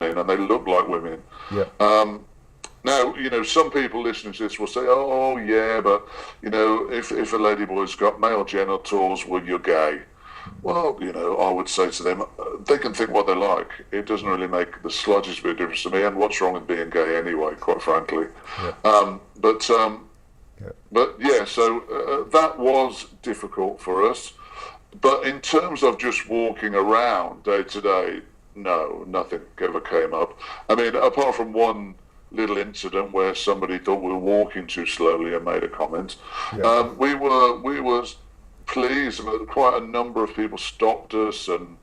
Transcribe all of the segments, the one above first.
and they look like women. Yeah. Now, some people listening to this will say, oh, yeah, but, if a ladyboy's got male genitals, well, you're gay. Well, I would say to them, they can think what they like. It doesn't really make the slightest bit of difference to me, and what's wrong with being gay anyway, quite frankly. Yeah. But yeah, so that was difficult for us. But in terms of just walking around day to day, no, nothing ever came up. I mean, apart from one little incident where somebody thought we were walking too slowly and made a comment. Yeah. We were pleased. Quite a number of people stopped us and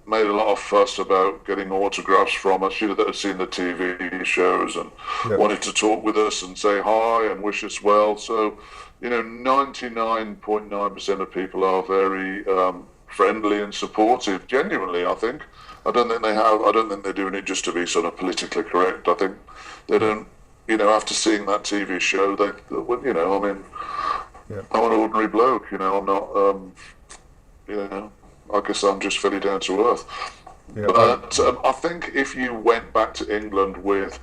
made a lot of fuss about getting autographs from us, that had seen the TV shows and wanted to talk with us and say hi and wish us well. So, 99.9% of people are very friendly and supportive, genuinely, I think. I don't think they're doing it just to be sort of politically correct. I think they don't, after seeing that TV show, I'm an ordinary bloke, I'm not, I guess I'm just fairly down to earth. Yeah, but I think if you went back to England with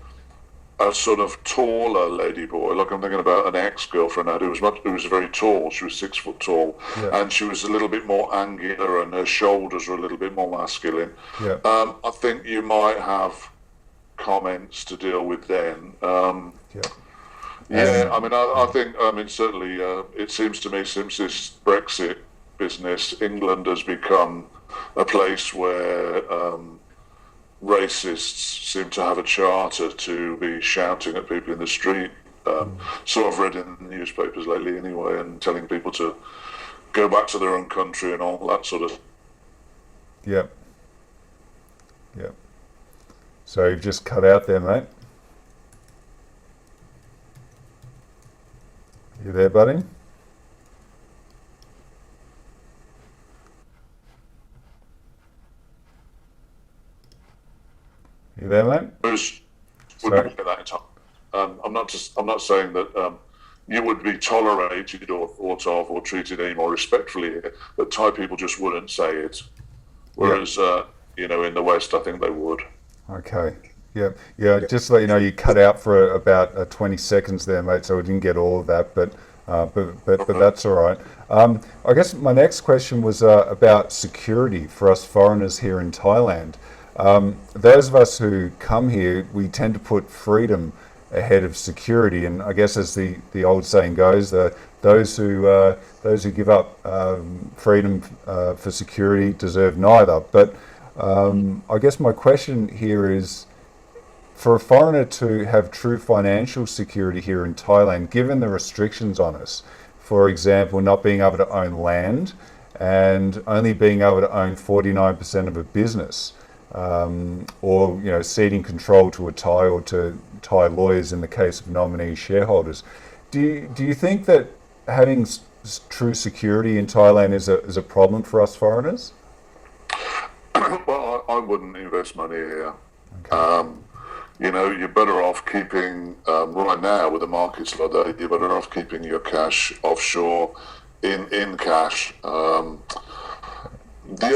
a sort of taller ladyboy, like I'm thinking about an ex-girlfriend I had who was very tall. She was 6 foot tall, and she was a little bit more angular, and her shoulders were a little bit more masculine. Yeah. I think you might have comments to deal with then. I think certainly it seems to me since this Brexit business, England has become a place where racists seem to have a charter to be shouting at people in the street. So I've read in the newspapers lately anyway, and telling people to go back to their own country and all that sort of. Yep. Yep. So you've just cut out there, mate. You there, buddy? You there, mate? I'm not saying that you would be tolerated or thought of or treated any more respectfully here, but Thai people just wouldn't say it. Whereas, in the West, I think they would. Okay. Yeah. Just to let you know, you cut out for about 20 seconds there, mate. So we didn't get all of that, but that's all right. I guess my next question was about security for us foreigners here in Thailand. Those of us who come here, we tend to put freedom ahead of security, and I guess as the old saying goes, those who give up freedom for security deserve neither. But I guess my question here is, for a foreigner to have true financial security here in Thailand, given the restrictions on us, for example, not being able to own land and only being able to own 49% of a business, or ceding control to a Thai or to Thai lawyers in the case of nominee shareholders, do you think that having true security in Thailand is a problem for us foreigners? Well, I wouldn't invest money here. Okay. You're better off keeping, right now with the markets like that, you're better off keeping your cash offshore in cash. The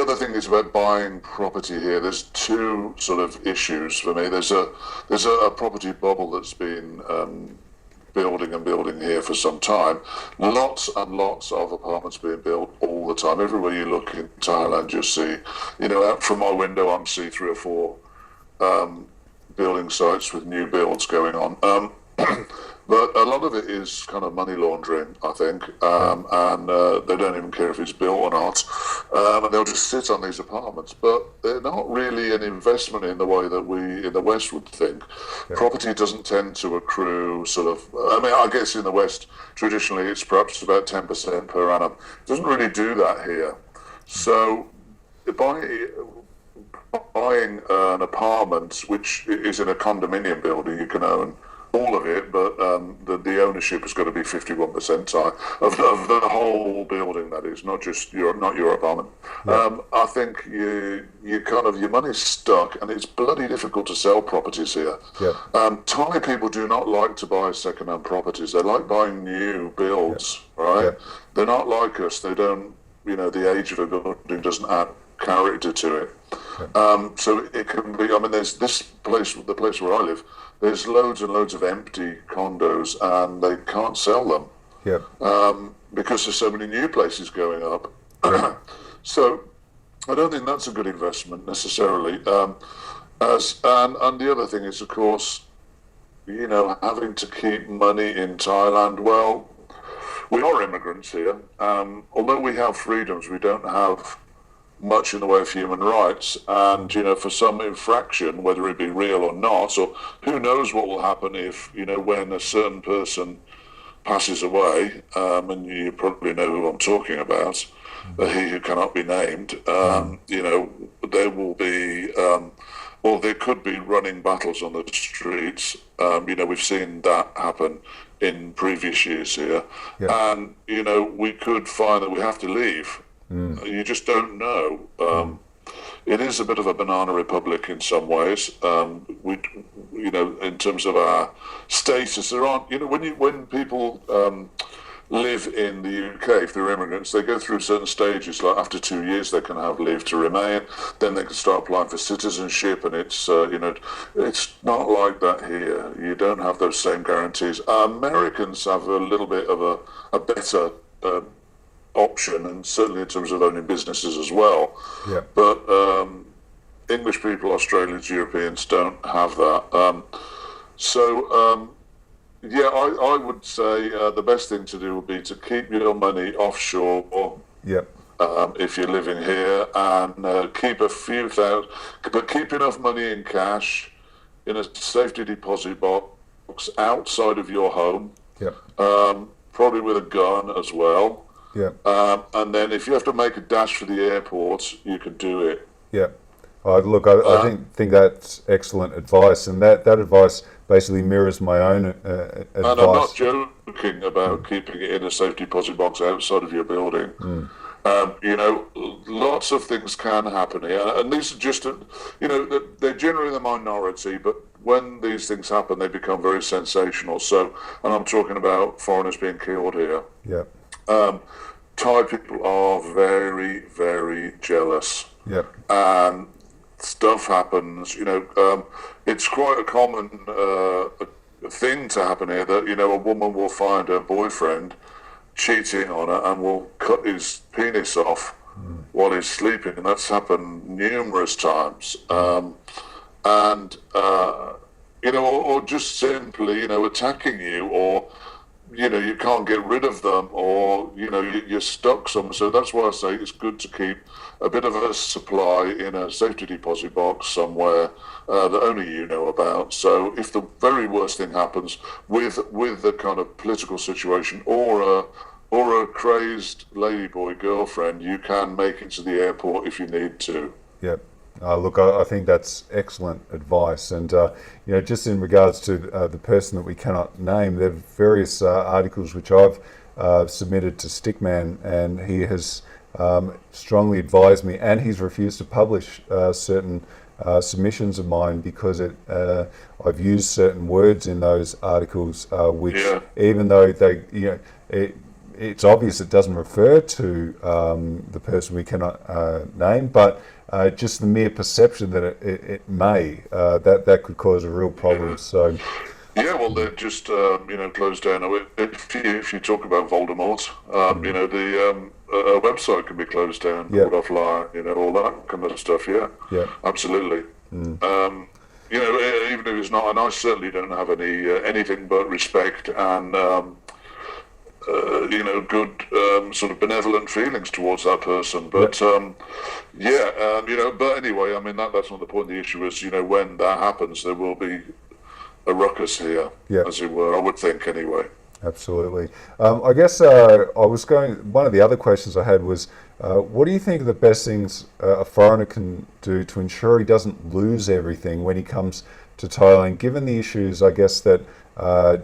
other thing is about buying property here. There's two sort of issues for me. There's a property bubble that's been building here for some time. Lots and lots of apartments being built all the time. Everywhere you look in Thailand, you see, out from my window, I'm see 3 or 4 building sites with new builds going on. But a lot of it is kind of money laundering, I think, and they don't even care if it's built or not, and they'll just sit on these apartments. But they're not really an investment in the way that we in the West would think. Yeah. Property doesn't tend to accrue I guess in the West, traditionally, it's perhaps about 10% per annum. It doesn't really do that here. So buying an apartment, which is in a condominium building, you can own all of it, but the ownership has got to be 51% of the whole building. That is not your apartment. Yeah. I think your money's stuck, and it's bloody difficult to sell properties here. Yeah. Thai people do not like to buy second-hand properties. They like buying new builds, right? Yeah. They're not like us. They don't. The age of a building doesn't add character to it. So it can be. I mean, there's this place, the place where I live. There's loads and loads of empty condos, and they can't sell them Yep. because there's so many new places going up. Yep. So I don't think that's a good investment necessarily. And the other thing is, of course, having to keep money in Thailand. Well, we are immigrants here. Although we have freedoms, we don't have much in the way of human rights. And, for some infraction, whether it be real or not, or who knows what will happen if, when a certain person passes away, and you probably know who I'm talking about, he who cannot be named, there will be, or there could be running battles on the streets. We've seen that happen in previous years here. Yeah. And, we could find that we have to leave. You just don't know. It is a bit of a banana republic in some ways. In terms of our status, there aren't. When people live in the UK, if they're immigrants, they go through certain stages. Like after 2 years, they can have leave to remain. Then they can start applying for citizenship, and it's it's not like that here. You don't have those same guarantees. Americans have a little bit of a better option, and certainly in terms of owning businesses as well. Yeah. But English people, Australians, Europeans don't have that. I would say the best thing to do would be to keep your money offshore. Yep. If you're living here, and keep a few thousand, but keep enough money in cash in a safety deposit box outside of your home. Yep. Probably with a gun as well. Yeah. And then if you have to make a dash for the airport, you can do it. Yeah. Look, I think that's excellent advice, and that advice basically mirrors my own advice. And I'm not joking about keeping it in a safety deposit box outside of your building. Lots of things can happen here, and these are just, they're generally the minority, but when these things happen, they become very sensational. So, and I'm talking about foreigners being killed here. Yeah. Thai people are very, very jealous. Yep. And stuff happens, it's quite a common thing to happen here that, a woman will find her boyfriend cheating on her and will cut his penis off while he's sleeping. And that's happened numerous times. Or just simply, attacking you, or you can't get rid of them, or you're stuck somewhere. So that's why I say it's good to keep a bit of a supply in a safety deposit box somewhere that only you know about. So if the very worst thing happens with the kind of political situation, or a crazed ladyboy girlfriend, you can make it to the airport if you need to. Yep. Look, I think that's excellent advice, and just in regards to the person that we cannot name, there are various articles which I've submitted to Stickman, and he has strongly advised me, and he's refused to publish certain submissions of mine because I've used certain words in those articles, which even though it's obvious it doesn't refer to the person we cannot name, but just the mere perception that it may, that could cause a real problem. So, yeah, well, they're just closed down. If you talk about Voldemort, the website can be closed down, Yeah. put offline, all that kind of stuff. Yeah, Yeah. absolutely. Even if it's not, and I certainly don't have anything but respect and good sort of benevolent feelings towards that person. But but anyway, I mean that's not the point. The issue is, when that happens, there will be a ruckus here, as it were. I would think anyway. Absolutely. I guess one of the other questions I had was, what do you think are the best things a foreigner can do to ensure he doesn't lose everything when he comes to Thailand, given the issues, I guess, that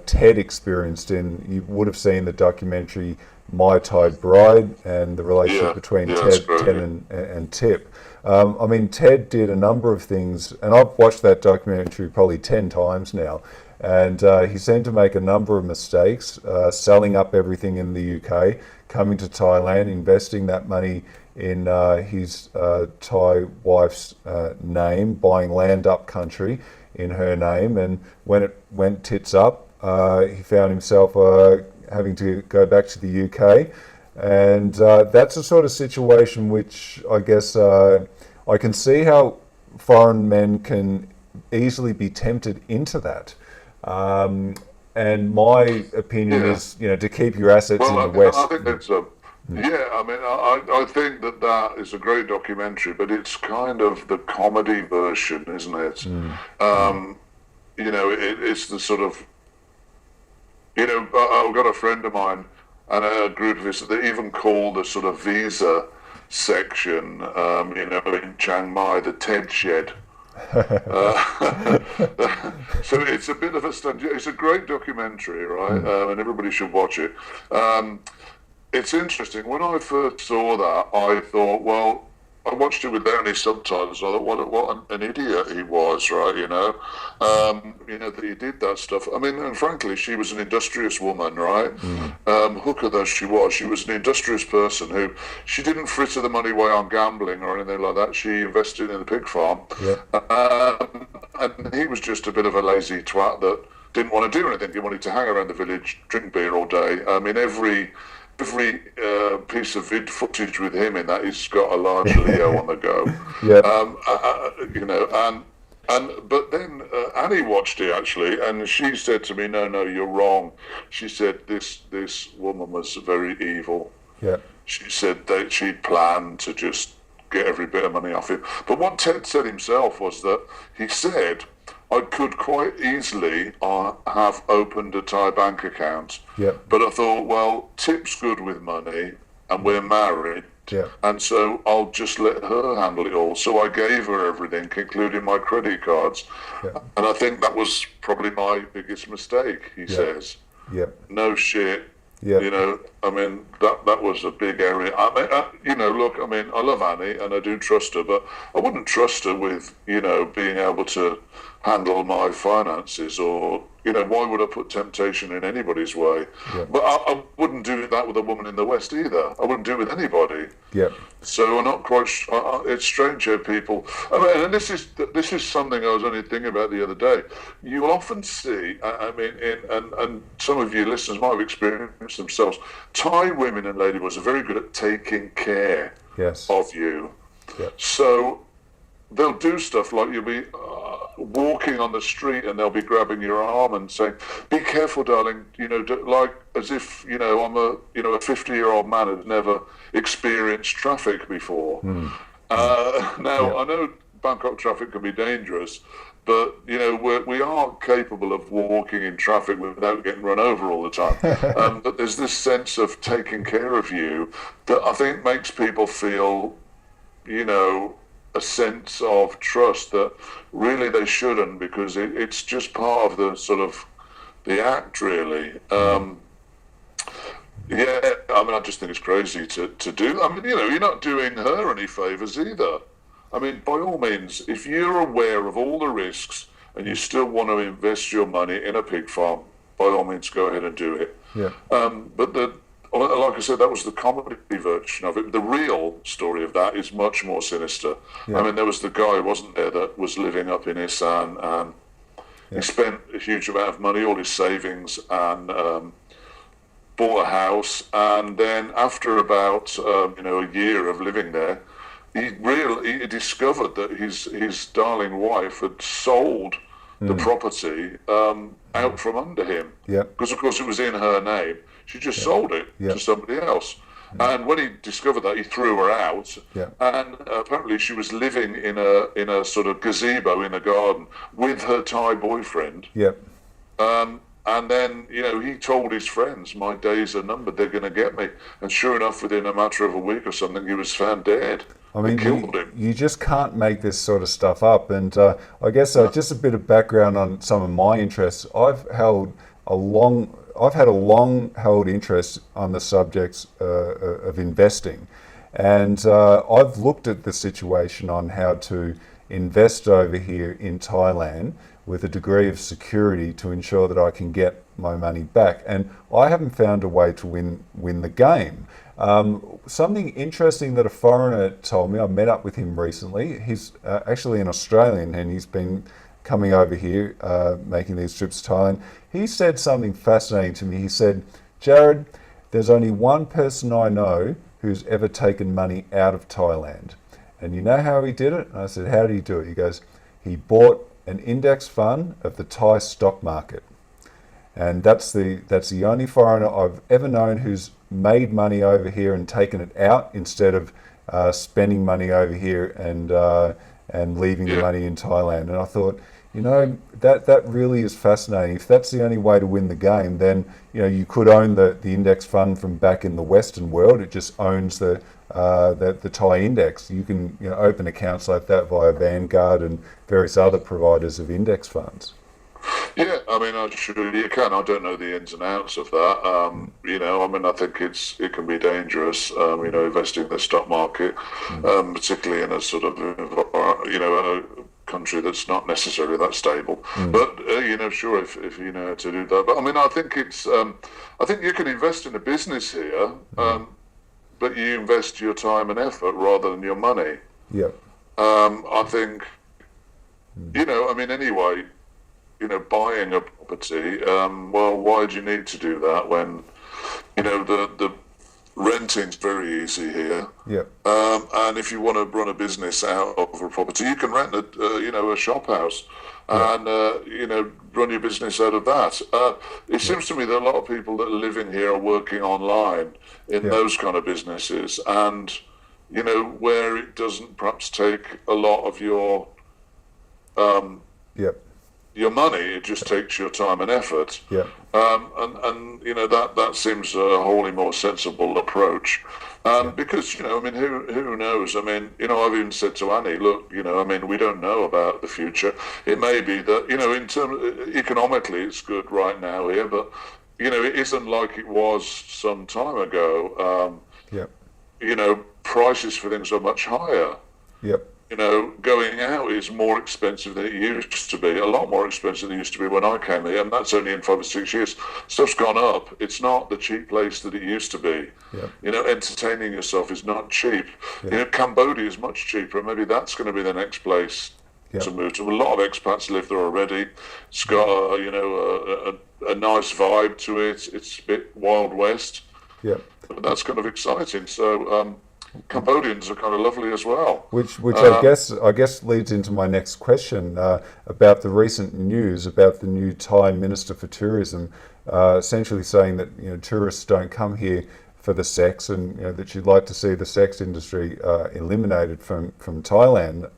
Ted experienced you would have seen the documentary My Thai Bride and the relationship between Ted and Tip. I mean, Ted did a number of things, and I've watched that documentary probably 10 times now, and he seemed to make a number of mistakes, selling up everything in the UK, coming to Thailand, investing that money in his Thai wife's name, buying land up country in her name, and when it went tits up, he found himself having to go back to the UK, and that's a sort of situation which I guess I can see how foreign men can easily be tempted into that. And my opinion is, to keep your assets in the West. I think it's yeah, I mean, I think that is a great documentary, but it's kind of the comedy version, isn't it? It's the sort of, I've got a friend of mine and a group of his, they even call the sort of visa section, in Chiang Mai, the Ted Shed. So it's a bit of a stunt. It's a great documentary, right? And everybody should watch it. It's interesting. When I first saw that, I thought, well, I watched it without any subtitles. I thought, what an idiot he was, right? That he did that stuff. I mean, and frankly, she was an industrious woman, right? Hooker though she was an industrious person who, she didn't fritter the money away on gambling or anything like that. She invested in the pig farm. And he was just a bit of a lazy twat that didn't want to do anything. He wanted to hang around the village, drink beer all day. I mean, every piece of footage with him in that, he's got a large Leo on the go. But then Annie watched it actually, and she said to me, no, you're wrong. She said this woman was very evil. She said that she'd planned to just get every bit of money off him. But what Ted said himself was that he said, I could quite easily have opened a Thai bank account, but I thought, well, Tip's good with money, and we're married, and so I'll just let her handle it all. So I gave her everything, including my credit cards, and I think that was probably my biggest mistake, he says. No shit. I mean, that was a big area. I mean, look, I mean, I love Annie and I do trust her, but I wouldn't trust her with, being able to handle my finances, or, why would I put temptation in anybody's way? But I wouldn't do that with a woman in the West either. I wouldn't do it with anybody. So I'm not quite it's strange how people, I mean, and this is something I was only thinking about the other day. You often see, I mean, and some of you listeners might have experienced themselves, Thai women and ladyboys are very good at taking care of you. So they'll do stuff like you'll be walking on the street and they'll be grabbing your arm and saying, be careful, darling, like as if, I'm a 50-year-old man who's never experienced traffic before. Now, I know Bangkok traffic can be dangerous, but, we are capable of walking in traffic without getting run over all the time. But there's this sense of taking care of you that I think makes people feel, a sense of trust that really they shouldn't, because it's just part of the sort of the act, really. I mean, I just think it's crazy to do. I mean, you're not doing her any favours either. I mean, by all means, if you're aware of all the risks and you still want to invest your money in a pig farm, by all means, go ahead and do it. But like I said, that was the comedy version of it. The real story of that is much more sinister. I mean, there was the guy, wasn't there, that was living up in Isan, and he spent a huge amount of money, all his savings, and bought a house. And then after about a year of living there, he discovered that his darling wife had sold the property out from under him, because of course it was in her name. She just sold it to somebody else. And when he discovered that, he threw her out. And apparently she was living in a sort of gazebo in a garden with her Thai boyfriend. And then, he told his friends, my days are numbered, they're going to get me. And sure enough, within a matter of a week or something, he was found dead. I mean, killed him. You just can't make this sort of stuff up. And I guess just a bit of background on some of my interests. I've had a long-held interest on the subjects of investing, And I've looked at the situation on how to invest over here in Thailand with a degree of security to ensure that I can get my money back. And I haven't found a way to win the game. Something interesting that a foreigner told me, I met up with him recently. He's actually an Australian, and he's been coming over here, making these trips to Thailand. He said something fascinating to me. He said, Jarod, there's only one person I know who's ever taken money out of Thailand. And you know how he did it? And I said, how did he do it? He goes, he bought an index fund of the Thai stock market. And that's the only foreigner I've ever known who's made money over here and taken it out instead of spending money over here and leaving the money in Thailand. And I thought, that really is fascinating. If that's the only way to win the game, then you could own the index fund from back in the Western world. It just owns the Thai index. You can open accounts like that via Vanguard and various other providers of index funds. Yeah, I mean, I'm sure you can. I don't know the ins and outs of that. I mean, I think it can be dangerous. Investing in the stock market, particularly in a sort of a country that's not necessarily that stable. But sure, if you know how to do that. But I mean, I think I think you can invest in a business here, but you invest your time and effort rather than your money. Yeah. I think, I mean, anyway. Buying a property, well, why do you need to do that when, the renting's very easy here. Yeah. And if you want to run a business out of a property, you can rent a shop house and, run your business out of that. It seems to me that a lot of people that are living here are working online in those kind of businesses and, where it doesn't perhaps take a lot of your, your money, it just takes your time and effort. Yeah. And that seems a wholly more sensible approach. Because, I mean, who knows? I mean, I've even said to Annie, look, I mean, we don't know about the future. It may be that, in terms economically, it's good right now here, but, it isn't like it was some time ago. Prices for things are much higher. Yep. Going out is more expensive than it used to be, a lot more expensive than it used to be when I came here, and that's only in 5 or 6 years. Stuff's gone up. It's not the cheap place that it used to be. Yeah. Entertaining yourself is not cheap. Cambodia is much cheaper. Maybe that's going to be the next place to move to. A lot of expats live there already. It's got a nice vibe to it. It's a bit Wild West. Yeah. But that's kind of exciting. So Cambodians are kind of lovely as well. Which I guess leads into my next question about the recent news about the new Thai Minister for Tourism, essentially saying that tourists don't come here for the sex, and that she'd like to see the sex industry eliminated from Thailand.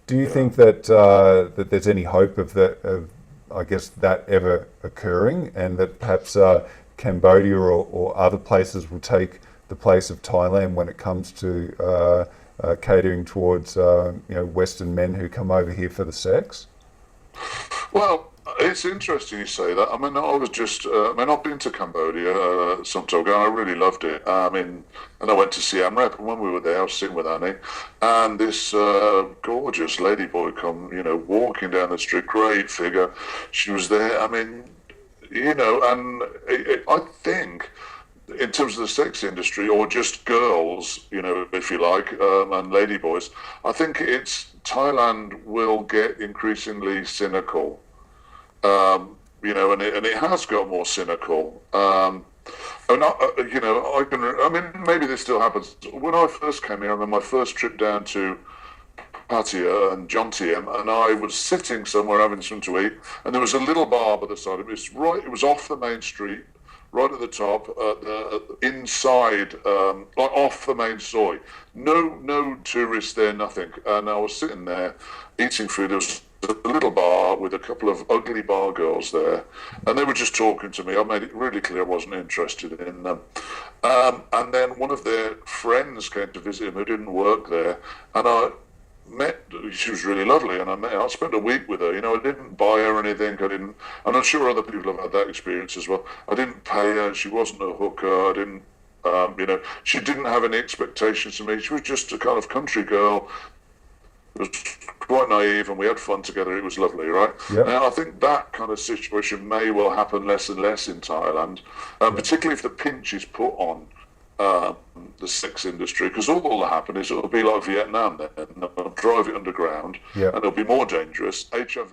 Do you think that that there's any hope of that ever occurring, and that perhaps Cambodia or other places will take the place of Thailand when it comes to catering towards Western men who come over here for the sex? Well, it's interesting you say that. I mean, I've been to Cambodia some time ago, and I really loved it. And I went to Siem Reap, and when we were there, I was sitting with Annie, and this gorgeous ladyboy come, walking down the street, great figure. She was there. I mean, and I think, in terms of the sex industry, or just girls, if you like, and ladyboys, I think Thailand will get increasingly cynical, and it has got more cynical. Maybe this still happens. When I first came here, I remember my first trip down to Pattaya and Jomtien, and I was sitting somewhere having something to eat, and there was a little bar by the side of it. It was off the main street, right at the top, inside, like off the main soy. No tourists there, nothing. And I was sitting there eating food. There was a little bar with a couple of ugly bar girls there, and they were just talking to me. I made it really clear I wasn't interested in them. And then one of their friends came to visit him who didn't work there, and she was really lovely, and I spent a week with her. I didn't buy her anything. And I'm sure other people have had that experience as well. I didn't pay her. She wasn't a hooker. You know, she didn't have any expectations of me. She was just a kind of country girl. It was quite naive, and we had fun together. It was lovely, right? Yep. Now, I think that kind of situation may well happen less and less in Thailand, particularly if the pinch is put on the sex industry, because all that will happen is it'll be like Vietnam then. They'll drive it underground, Yep. and it'll be more dangerous. HIV.